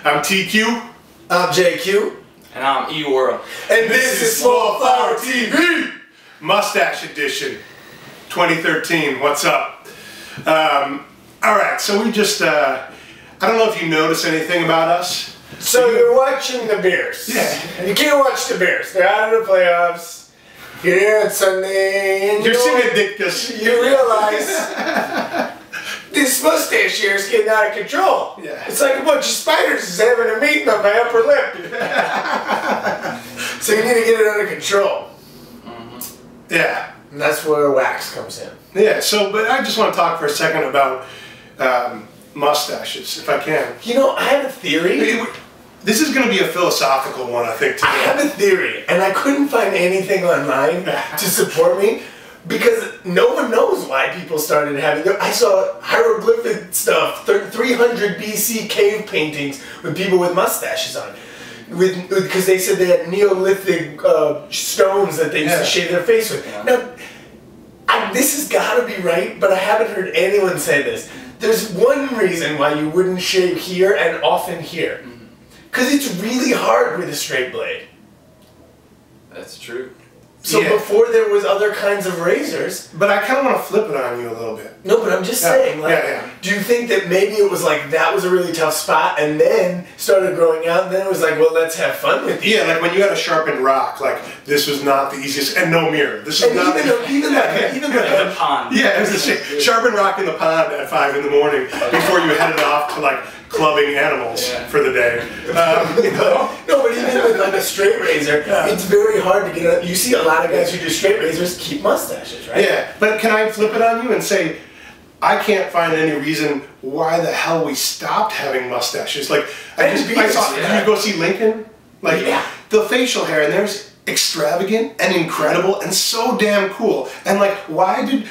I'm TQ. I'm JQ. And I'm E-Wurl. And this is Small Flower TV! Moustache Edition 2013. What's up? Alright, so we just, I don't know if you notice anything about us. So you're watching the Bears. Yeah. And you can't watch the Bears. They're out of the playoffs. You're here on Sunday and You're singing Dictus. You realize this mustache here is getting out of control. Yeah. It's like a bunch of spiders is having a meeting on my upper lip. So you need to get it under control. Yeah. And that's where wax comes in. Yeah, so, but I just want to talk for a second about mustaches, if I can. You know, I have a theory. This is going to be a philosophical one, I think, today. I have a theory, and I couldn't find anything online to support me because no one knows why people started having them. I saw hieroglyphic stuff, 300 BC cave paintings with people with mustaches on. Because they said they had Neolithic stones that they used to shave their face with. Yeah. Now, this has got to be right, but I haven't heard anyone say this. There's one reason why you wouldn't shave here and often here. Because it's really hard with a straight blade. That's true. So before there was other kinds of razors. But I kind of want to flip it on you a little bit. No, but I'm just saying, like, do you think that maybe it was like that was a really tough spot and then started growing out and then it was like, well, let's have fun with it? Yeah, like when you had a sharpened rock, like this was not the easiest, and no mirror. This is and not even the pond. Yeah, it was the sharpened rock in the pond at 5 in the morning before you headed off to like clubbing animals for the day. No, but even with like a straight razor, it's very hard to get out. You see a lot of guys who do straight razors keep mustaches, right? Yeah, but can I flip it on you and say, I can't find any reason why the hell we stopped having mustaches. Like, I saw, did you go see Lincoln? Like, the facial hair, and there's extravagant and incredible and so damn cool. And like, when did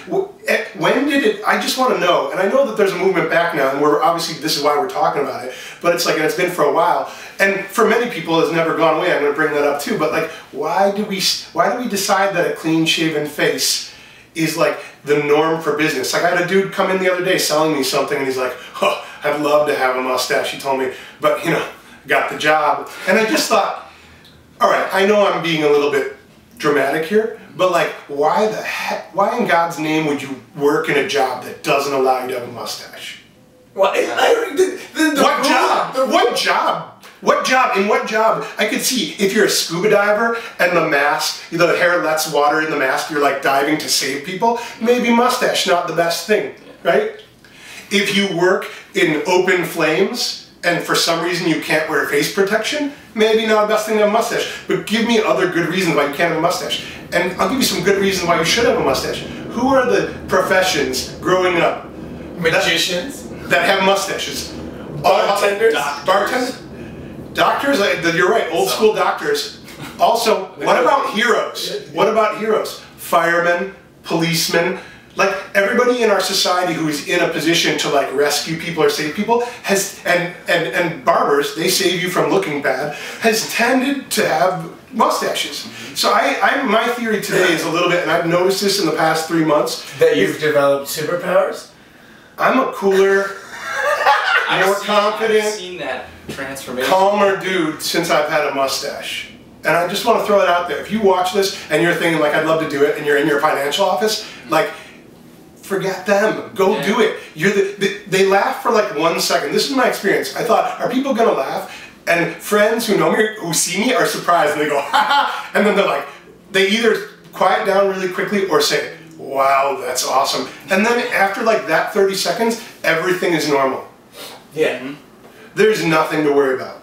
it, I just want to know, and I know that there's a movement back now, and we're obviously, this is why we're talking about it, but it's like, and it's been for a while, and for many people it's never gone away. I'm going to bring that up too, but like, why do we decide that a clean shaven face is like the norm for business? Like, I had a dude come in the other day selling me something, and he's like, oh, I'd love to have a mustache, he told me, but you know, got the job. And I just thought, all right, I know I'm being a little bit dramatic here, but like, why the heck, why in God's name would you work in a job that doesn't allow you to have a mustache? Well, what job? What job? What job? In what job? I could see if you're a scuba diver and the mask, the hair lets water in the mask, you're like diving to save people, maybe mustache not the best thing, right? If you work in open flames and for some reason you can't wear face protection, maybe not the best thing to have a mustache. But give me other good reasons why you can't have a mustache. And I'll give you some good reasons why you should have a mustache. Who are the professions growing up? Magicians? That have mustaches. Bartenders? Bartenders? Doctors, you're right, old school doctors. Also, what about heroes? What about heroes? Firemen, policemen. Like, everybody in our society who is in a position to like rescue people or save people has, and barbers, they save you from looking bad, has tended to have mustaches. So my theory today is a little bit, and I've noticed this in the past 3 months. That you've developed superpowers? I'm a cooler, more confident, I've seen that transformation. calmer dude since I've had a mustache. And I just want to throw it out there. If you watch this and you're thinking like, I'd love to do it, and you're in your financial office, like, forget them. Go do it. They laugh for like 1 second. This is my experience. I thought, are people going to laugh? And friends who know me, who see me, are surprised and they go, ha ha. And then they're like, they either quiet down really quickly or say, wow, that's awesome. And then after like that 30 seconds, everything is normal. Yeah. There's nothing to worry about.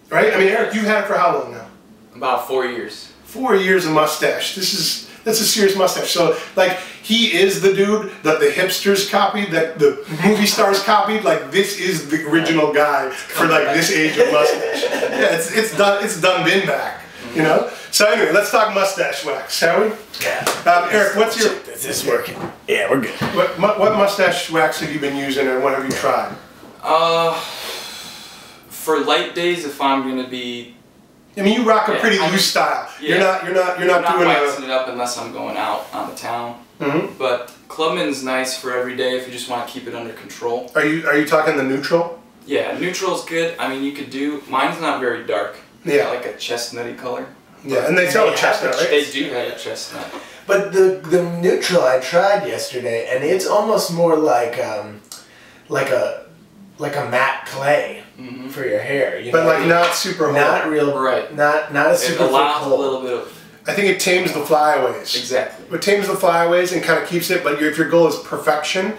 Right? I mean, Eric, you've had it for how long now? About 4 years. 4 years of mustache. That's a serious mustache. So, like, he is the dude that the hipsters copied, that the movie stars copied. Like, this is the original guy for like this age of mustache. Yeah, it's done been back, you know. So anyway, let's talk mustache wax, shall we? Yeah. Eric, what's your? Is this working? Yeah, we're good. What mustache wax have you been using, and what have you tried? For light days, if I'm gonna be. I mean, you rock a pretty loose style. Yeah. You're not doing waxing it up unless I'm going out on the town. But Clubman's nice for every day if you just want to keep it under control. Are you talking the neutral? Yeah, neutral's good. I mean, you could do. Mine's not very dark. Yeah. Like a chestnutty color. Yeah, and they sell a chestnut, right? They do have a chestnut. But the neutral I tried yesterday, and it's almost more like a matte clay for your hair. You but know? like not super hard. Not real, right? Not a super It allows cold. a little bit of. I think it tames the flyaways. Exactly. It tames the flyaways and kind of keeps it, but if your goal is perfection,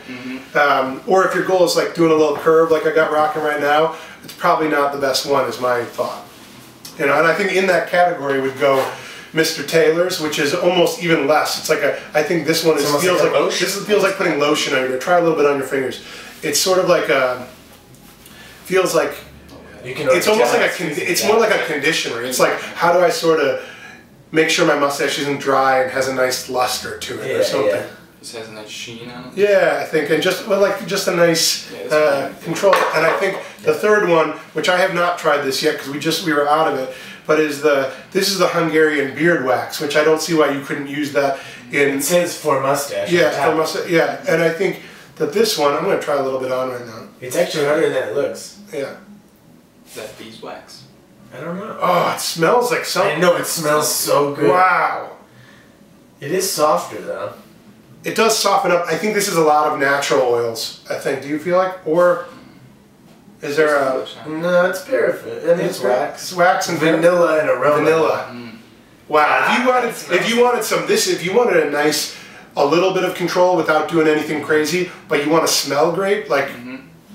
or if your goal is like doing a little curve like I got rocking right now, it's probably not the best one, is my thought. You know, and I think in that category would go Mr. Taylor's, which is almost even less. It's like I think this one feels like lotion. This feels like putting lotion on your. Try a little bit on your fingers. It's sort of like feels like it's almost like it's more like a conditioner. It's like, how do I sort of make sure my mustache isn't dry and has a nice luster to it or something. Yeah. This has a nice sheen on it. Yeah, I think, and just a nice control. And I think the third one, which I have not tried this yet because we were out of it, but this is the Hungarian beard wax, which I don't see why you couldn't use that in. It says for mustache. Yeah, for mustache. Yeah, and I think that this one, I'm going to try a little bit on right now. It's actually harder than it looks. Yeah. Is that beeswax? I don't know. Oh, it smells like something. I know, it smells so good. Wow. It is softer though. It does soften up. I think this is a lot of natural oils, I think. Do you feel like? Or is there a... No, it's paraffin. I mean, it's wax. It's wax and vanilla and aroma. Vanilla. Wow. If you wanted a nice, a little bit of control without doing anything crazy, but you want to smell great, like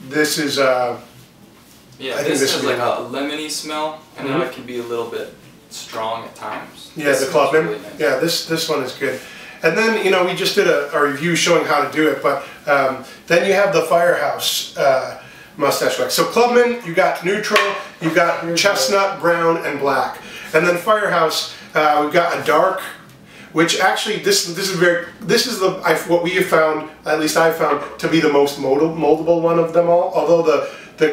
this is... Yeah, this has like a lemony smell, and then it can be a little bit strong at times. Yeah, the Clubman. Really nice. Yeah, this one is good. And then, you know, we just did a review showing how to do it, but then you have the Firehouse mustache wax. So Clubman, you got neutral, you got chestnut, brown, and black. And then Firehouse, we've got a dark, which actually this is what we have found, at least I found, to be the most moldable one of them all. Although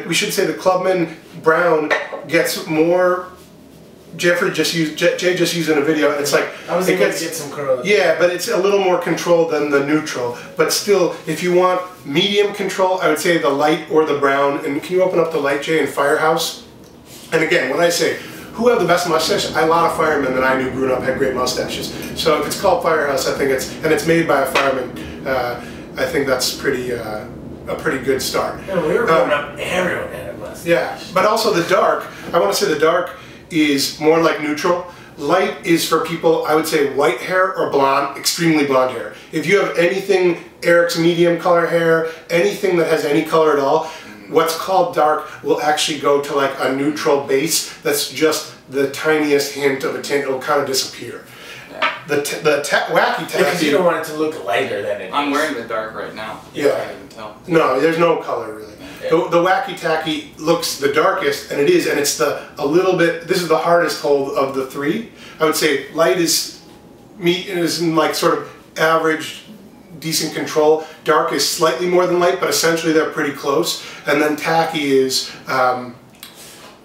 we should say the Clubman brown gets more. Jay just used in a video, and it's like I was able to get some curl. Yeah, but it's a little more controlled than the neutral. But still, if you want medium control, I would say the light or the brown. And can you open up the light, Jay, in Firehouse? And again, when I say who have the best mustache, a lot of firemen that I knew growing up had great mustaches. So if it's called Firehouse, I think it's made by a fireman. I think that's a pretty good start. Yeah, we were growing up, everyone had a mustache. Yeah, but also the dark. I want to say the dark is more like neutral. Light is for people, I would say, white hair or blonde, extremely blonde hair. If you have anything, Eric's medium color hair, anything that has any color at all, what's called dark will actually go to like a neutral base that's just the tiniest hint of a tint. It'll kind of disappear. Yeah. The wacky tacky. Because you don't want it to look lighter than it is. I'm wearing the dark right now. Yeah. You can't even tell. No, there's no color really. Yeah. The wacky tacky looks the darkest, and it's a little bit. This is the hardest hold of the three. I would say light is in like sort of average, decent control. Dark is slightly more than light, but essentially they're pretty close. And then tacky is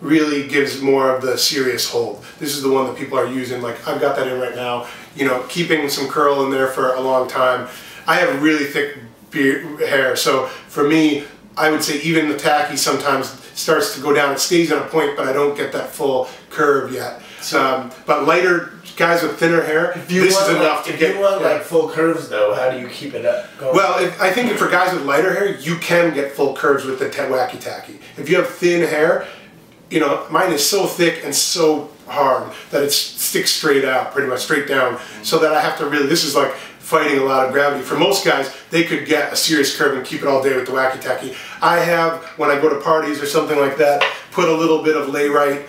really gives more of the serious hold. This is the one that people are using. Like I've got that in right now. You know, keeping some curl in there for a long time. I have really thick hair, so for me, I would say even the tacky sometimes starts to go down. It stays on a point, but I don't get that full curve yet. But lighter guys with thinner hair, this is enough to get. If you want like full curves, though, how do you keep it up? Well, I think for guys with lighter hair, you can get full curves with the wacky tacky. If you have thin hair, you know, mine is so thick and so hard that it sticks straight out, pretty much straight down, so that I have to really. This is like fighting a lot of gravity. For most guys, they could get a serious curve and keep it all day with the wacky tacky. I have, when I go to parties or something like that, put a little bit of Layrite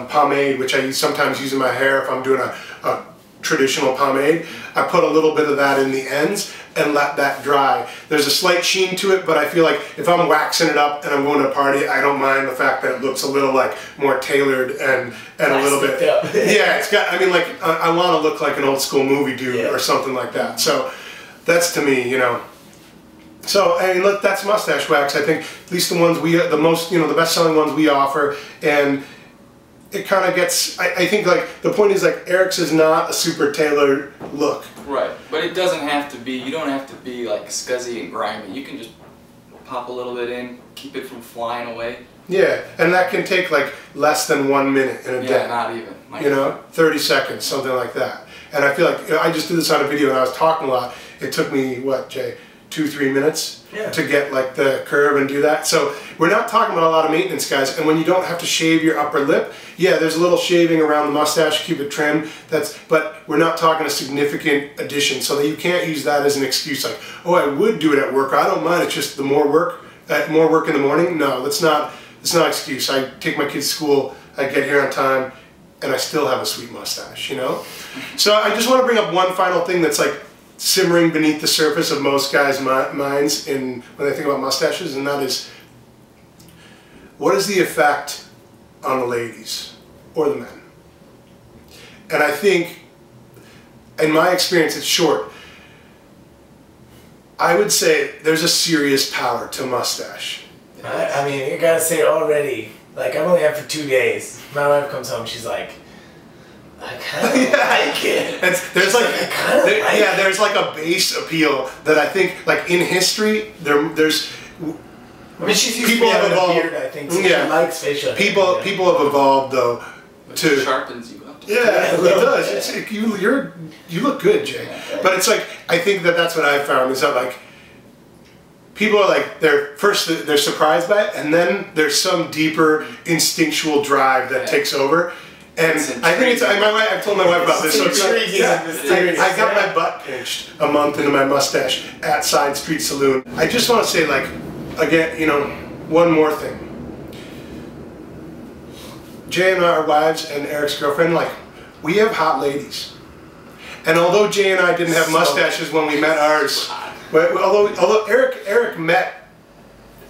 pomade, which I sometimes use in my hair if I'm doing a traditional pomade. I put a little bit of that in the ends and let that dry. There's a slight sheen to it, but I feel like if I'm waxing it up and I'm going to a party, I don't mind the fact that it looks a little like more tailored and a little bit. Yeah, it's got. I mean, like I want to look like an old school movie dude or something like that. So that's to me, you know. So I mean, look, that's mustache wax. I think at least the ones the best selling ones we offer, and it kind of gets. I think like the point is like Eric's is not a super tailored look. Right, but it doesn't have to be. You don't have to be like scuzzy and grimy. You can just pop a little bit in, keep it from flying away. Yeah, and that can take like less than 1 minute in a day. Yeah, not even. Like, 30 seconds, something like that. And I feel like I just did this on a video and I was talking a lot. It took me, what, Jay, 2-3 minutes to get like the curve and do that. So we're not talking about a lot of maintenance, guys. And when you don't have to shave your upper lip, yeah, there's a little shaving around the mustache, keep it trimmed. But we're not talking a significant addition, so that you can't use that as an excuse. Like, oh, I would do it at work. I don't mind. It's just the more work in the morning. No, that's not. It's not an excuse. I take my kids to school. I get here on time, and I still have a sweet mustache. You know. So I just want to bring up one final thing that's like simmering beneath the surface of most guys' minds when they think about mustaches, and that is, what is the effect on the ladies or the men? And I think, in my experience, it's short. I would say there's a serious power to mustache. I mean, you gotta say already, like, I've only had it for 2 days. My wife comes home, she's like, I kind of like it. There's like a base appeal that I think, like in history, there's. I mean, she's used to having a beard, I think. So she likes facial hair. People have evolved though to. It sharpens you up. Yeah, it does. You look good, Jay. But it's like, I think that's what I found is that like people are like they're surprised by it, and then there's some deeper instinctual drive that takes over. And I think I've told my wife about this. So it's like, I got my butt pinched a month into my mustache at Side Street Saloon. I just want to say, like, again, one more thing. Jay and our wives and Eric's girlfriend, like, we have hot ladies. And although Jay and I didn't have mustaches when we met ours, although Eric met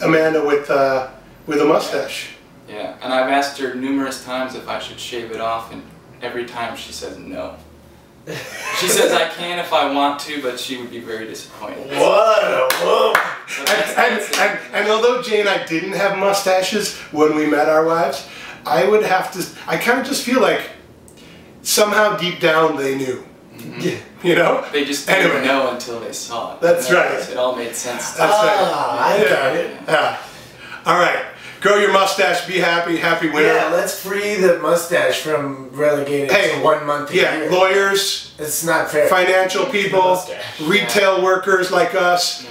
Amanda with a mustache. Yeah, and I've asked her numerous times if I should shave it off, and every time she says no. She says I can if I want to, but she would be very disappointed. Whoa! So and although Jay and I didn't have mustaches when we met our wives, I kind of just feel like somehow deep down they knew. Mm-hmm. You know? They just didn't know until they saw it. That's right. It all made sense. That's right. I got it. All right. Grow your mustache, be happy, happy winter. Yeah, let's free the mustache from relegated to 1 month a year. Yeah, lawyers. It's not fair. Financial people, retail workers like us,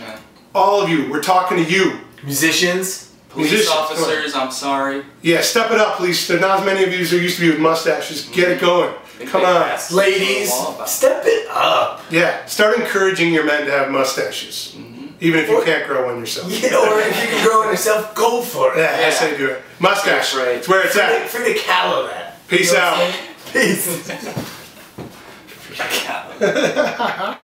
all of you, we're talking to you. Musicians. Police officers, I'm sorry. Yeah, step it up, police. There's not as many of you as there used to be with mustaches. Get it going. Come on. Ladies, step it up. Yeah, start encouraging your men to have mustaches. Even if you can't grow one yourself. Yeah, or if you can grow one yourself, go for it. Yeah, I say do it. Mustache, it's where it's at. For the cal of that. Peace out. Peace. For the cal.